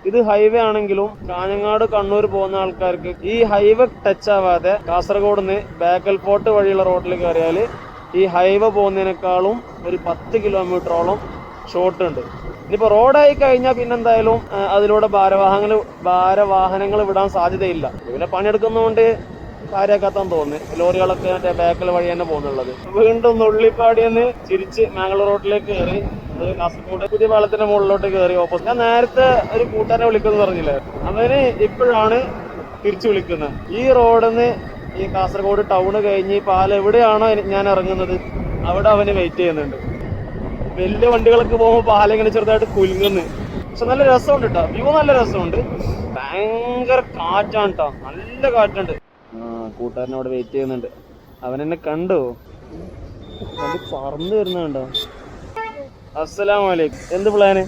ഇത് ഹൈവേ ആണെങ്കിലും കാഞ്ഞങ്ങാട് കണ്ണൂർ പോകുന്ന ആൾക്കാർക്ക് ഈ ഹൈവേ ടച്ച് ആവാതെ കാസർഗോഡ് നിന്ന് ബേക്കൽ ഫോർട്ട് വഴിയുള്ള റോഡിൽ കയറിയാൽ ഈ ഹൈവേ പോകുന്നതിനേക്കാളും ഒരു 10 കിലോമീറ്ററോളം ഷോർട്ട് ഉണ്ട്. ഇനിയിപ്പോ റോഡായി കഴിഞ്ഞാൽ പിന്നെന്തായാലും അതിലൂടെ ഭാരവാഹനങ്ങൾ വിടാൻ സാധ്യതയില്ല. ഇതിലെ പണിയെടുക്കുന്നതുകൊണ്ട് കാര്യമാക്കാത്താന്ന് തോന്നുന്നു. ലോറികളൊക്കെ മറ്റേ ബേക്കൽ വഴി തന്നെ പോകുന്നുള്ളത്. വീണ്ടും നുള്ളിപ്പാടിയെന്ന് തിരിച്ച് മാംഗ്ലൂർ റോഡിലേക്ക് കയറി കാസർഗോഡ് പുതിയ പാലത്തിന്റെ മുകളിലോട്ട് കയറി ഓപ്പോസിറ്റ്. ഞാൻ നേരത്തെ ഒരു കൂട്ടാനെ വിളിക്കുന്നു പറഞ്ഞില്ലേ, അവന് ഇപ്പോഴാണ് തിരിച്ചു വിളിക്കുന്നത്. ഈ റോഡിന്ന് ഈ കാസർഗോഡ് ടൗണ് കഴിഞ്ഞ് പാലം എവിടെയാണോ ഞാൻ ഇറങ്ങുന്നത് അവിടെ അവന് വെയിറ്റ് ചെയ്യുന്നുണ്ട്. വലിയ വണ്ടികളൊക്കെ പോകുമ്പോൾ പാലം ഇങ്ങനെ ചെറുതായിട്ട് കുലുങ്ങുന്നു. പക്ഷെ നല്ല രസമുണ്ട് കേട്ടോ, വ്യൂ നല്ല രസമുണ്ട്. ഭയങ്കര കാറ്റാണ് കേട്ടോ, നല്ല കാറ്റുണ്ട്. കൂട്ടുകാരൻ അവിടെ വെയിറ്റ് ചെയ്യുന്നുണ്ട്. അവൻ എന്നെ കണ്ടു, വണ്ടി പറന്ന് വരുന്നുണ്ടോ. അസ്സലാമു അലൈക്കും. എന്ത് പ്ലാന്?